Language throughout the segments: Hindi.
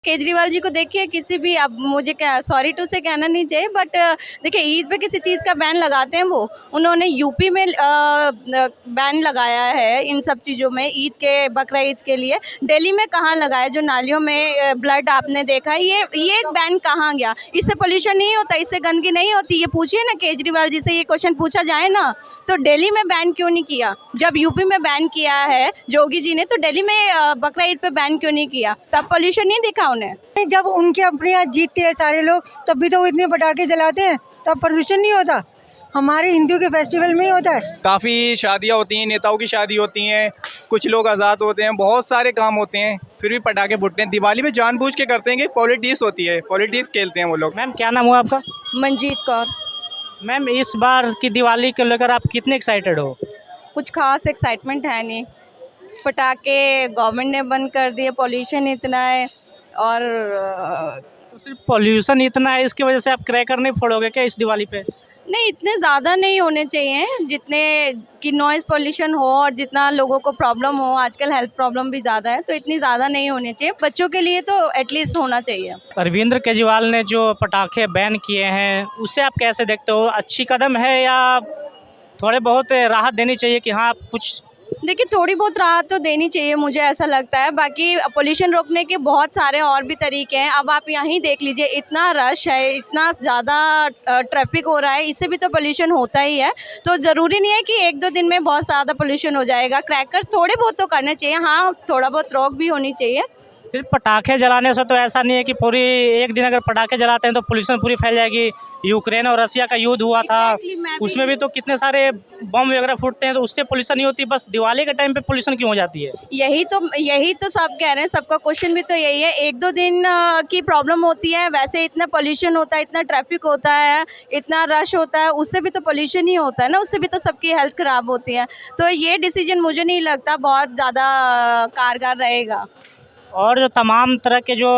केजरीवाल जी को देखिए, किसी भी, अब मुझे क्या सॉरी टू से कहना नहीं चाहिए, बट देखिए ईद पे किसी चीज़ का बैन लगाते हैं वो, उन्होंने यूपी में बैन लगाया है इन सब चीज़ों में, ईद के, बकरा ईद के लिए। दिल्ली में कहाँ लगाया? जो नालियों में ब्लड आपने देखा है, ये एक बैन कहाँ गया? इससे पोल्यूशन नहीं होता, इससे गंदगी नहीं होती? ये पूछिए ना केजरीवाल जी से, ये क्वेश्चन पूछा जाए ना, तो दिल्ली में बैन क्यों नहीं किया? जब यूपी में बैन किया है योगी जी ने, तो दिल्ली में बकरा ईद पे बैन क्यों नहीं किया? तब पोल्यूशन नहीं दिखा उन्हें? जब उनके अपने यहाँ जीतते हैं सारे लोग, तब भी तो वो इतने पटाखे जलाते हैं, तब प्रदूषण नहीं होता। हमारे हिंदू के फेस्टिवल में ही होता है। काफ़ी शादियाँ होती हैं, नेताओं की शादी होती हैं, कुछ लोग आज़ाद होते हैं, बहुत सारे काम होते हैं, फिर भी पटाखे फूटते हैं। दिवाली में जानबूझ के करते हैं कि पॉलिटिक्स होती है, पॉलिटिक्स खेलते हैं वो लोग। मैम क्या नाम हुआ आपका? मंजीत कौर। मैम इस बार की दिवाली को लेकर आप कितने एक्साइटेड हो? कुछ खास एक्साइटमेंट है नहीं, पटाखे गवर्नमेंट ने बंद कर दिए, पोल्यूशन इतना है, और तो सिर्फ पॉल्यूशन इतना है, इसकी वजह से आप क्रैकर नहीं फोड़ोगे क्या इस दिवाली पे? नहीं, इतने ज़्यादा नहीं होने चाहिए जितने कि नॉइज़ पोल्यूशन हो और जितना लोगों को प्रॉब्लम हो। आजकल हेल्थ प्रॉब्लम भी ज़्यादा है, तो इतनी ज़्यादा नहीं होने चाहिए। बच्चों के लिए तो एटलीस्ट होना चाहिए। अरविंद केजरीवाल ने जो पटाखे बैन किए हैं, उससे आप कैसे देखते हो? अच्छी कदम है या थोड़े बहुत राहत देनी चाहिए कि हाँ कुछ? देखिए, थोड़ी बहुत राहत तो देनी चाहिए, मुझे ऐसा लगता है। बाकी पोल्यूशन रोकने के बहुत सारे और भी तरीके हैं। अब आप यहीं देख लीजिए, इतना रश है, इतना ज़्यादा ट्रैफिक हो रहा है, इससे भी तो पोल्यूशन होता ही है। तो ज़रूरी नहीं है कि एक दो दिन में बहुत ज़्यादा पोल्यूशन हो जाएगा। क्रैकर्स थोड़े बहुत तो करने चाहिए, हाँ, थोड़ा बहुत रोक भी होनी चाहिए। सिर्फ पटाखे जलाने से तो ऐसा नहीं है कि पूरी एक दिन अगर पटाखे जलाते हैं तो पोल्यूशन पूरी फैल जाएगी। यूक्रेन और रसिया का युद्ध हुआ था, उसमें भी तो कितने सारे बम वगैरह फूटते हैं, तो उससे पोल्यूशन नहीं होती। बस दिवाली के टाइम पे पोल्यूशन क्यों हो जाती है? यही तो सब कह रहे हैं, सबका क्वेश्चन भी तो यही है। एक दो दिन की प्रॉब्लम होती है, वैसे इतना पोल्यूशन होता है, इतना ट्रैफिक होता है, इतना रश होता है, उससे भी तो पोल्यूशन ही होता है ना, उससे भी तो सबकी हेल्थ ख़राब होती है। तो ये डिसीजन मुझे नहीं लगता बहुत ज़्यादा कारगर रहेगा। और जो तमाम तरह के जो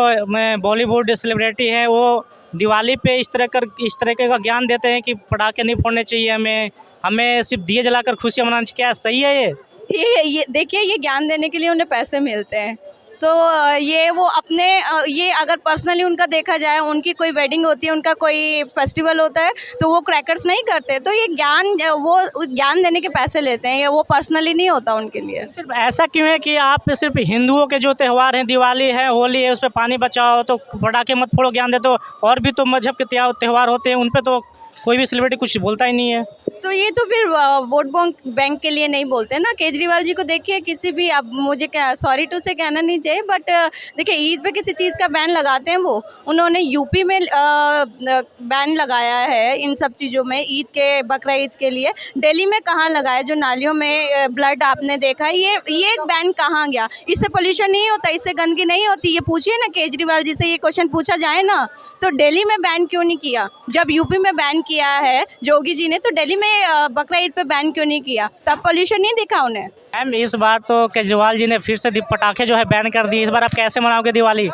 बॉलीवुड सेलिब्रिटी हैं, वो दिवाली पे इस तरह का ज्ञान देते हैं कि पटाखे नहीं फोड़ने चाहिए, हमें सिर्फ दिए जलाकर खुशियाँ मनानी चाहिए। क्या सही है ये? देखिए, ये ज्ञान देने के लिए उन्हें पैसे मिलते हैं, तो ये वो अपने ये अगर पर्सनली उनका देखा जाए, उनकी कोई वेडिंग होती है, उनका कोई फेस्टिवल होता है, तो वो क्रैकर्स नहीं करते। तो ये वो ज्ञान देने के पैसे लेते हैं, ये वो पर्सनली नहीं होता उनके लिए। सिर्फ ऐसा क्यों है कि आप सिर्फ हिंदुओं के जो त्यौहार हैं, दिवाली है, होली है, उस पर पानी बचाओ, तो पटाखे मत फोड़ो, ज्ञान दे, तो और भी तो मजहब के त्यौहार होते हैं, उन पर तो कोई भी सेलिब्रिटी कुछ बोलता ही नहीं है। तो ये तो फिर वोट बैंक के लिए नहीं बोलते ना। केजरीवाल जी को देखिए, किसी भी, अब मुझे क्या सॉरी टू से कहना नहीं चाहिए, बट देखिए ईद पे किसी चीज़ का बैन लगाते हैं वो, उन्होंने यूपी में बैन लगाया है इन सब चीज़ों में, ईद के, बकरा ईद के लिए। दिल्ली में कहाँ लगाया? जो नालियों में ब्लड आपने देखा है, ये एक बैन कहाँ गया? इससे पोल्यूशन नहीं होता, इससे गंदगी नहीं होती? ये पूछिए ना केजरीवाल जी से, ये क्वेश्चन पूछा जाए ना, तो दिल्ली में बैन क्यों नहीं किया? जब यूपी में बैन किया है योगी जी ने, तो दिल्ली में बकरा ईद पे बैन क्यों नहीं किया? तब पोल्यूशन नहीं दिखा उन्हें? मैम इस बार तो केजरीवाल जी ने फिर से पटाखे जो है बैन कर दिए। इस बार आप कैसे मनाओगे दिवाली?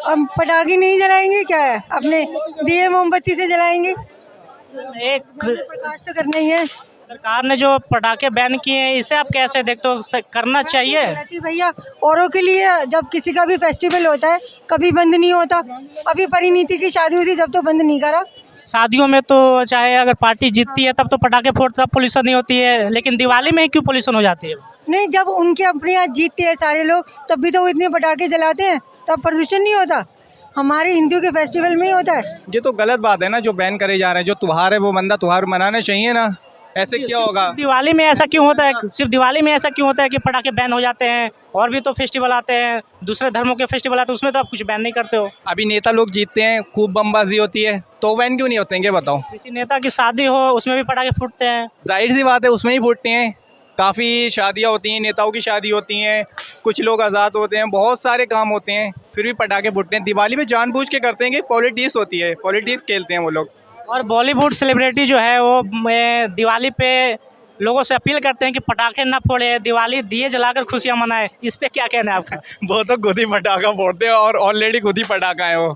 हम पटाखे नहीं जलाएंगे, क्या है, अपने दिए मोमबत्ती से जलाएंगे। एक प्रकाश तो करना ही है। सरकार ने जो पटाखे बैन किए हैं, इसे आप कैसे देखते हो? करना चाहिए भैया, औरों के लिए जब किसी का भी फेस्टिवल होता है कभी बंद नहीं होता। अभी परिणीति की शादी हुई थी, जब तो बंद नहीं करा। शादियों में तो चाहे अगर पार्टी जीतती है तब तो पटाखे फोड़ते, तब पोल्यूशन नहीं होती है, लेकिन दिवाली में क्यों पोल्यूशन हो जाती है? नहीं, जब उनके अपने यहाँ जीतते हैं सारे लोग, तब भी तो वो इतने पटाखे जलाते हैं, तब प्रदूषण नहीं होता। हमारे हिंदू के फेस्टिवल में ही होता है। ये तो गलत बात है ना, जो बैन करे जा रहे हैं। जो त्यौहार है वो बंदा त्यौहार मनाना चाहिए ना, ऐसे क्या होगा? दिवाली में ऐसा क्यों होता है? सिर्फ दिवाली में ऐसा क्यों होता है कि पटाखे बैन हो जाते हैं? और भी तो फेस्टिवल आते हैं, दूसरे धर्मों के फेस्टिवल आते हैं, उसमें तो आप कुछ बैन नहीं करते हो। अभी नेता लोग जीतते हैं, खूब बमबाजी होती है, तो बैन क्यों नहीं होते हैं? बताओ। किसी नेता की शादी हो, उसमें भी पटाखे फूटते हैं। जाहिर सी बात है, उसमें ही फूटते हैं। काफ़ी शादियाँ होती हैं, नेताओं की शादी होती हैं, कुछ लोग आज़ाद होते हैं, बहुत सारे काम होते हैं, फिर भी पटाखे फूटते हैं। दिवाली में जानबूझ के करते हैं कि पॉलिटिक्स होती है, पॉलिटिक्स खेलते हैं वो लोग। और बॉलीवुड सेलिब्रिटी जो है वो दिवाली पे लोगों से अपील करते हैं कि पटाखे ना फोड़े, दिवाली दिए जलाकर खुशियाँ मनाएं। इस पे क्या कहना है आपका? वो तो खुद ही पटाखा फोड़ते हैं और ऑलरेडी खुद ही पटाखा है वो।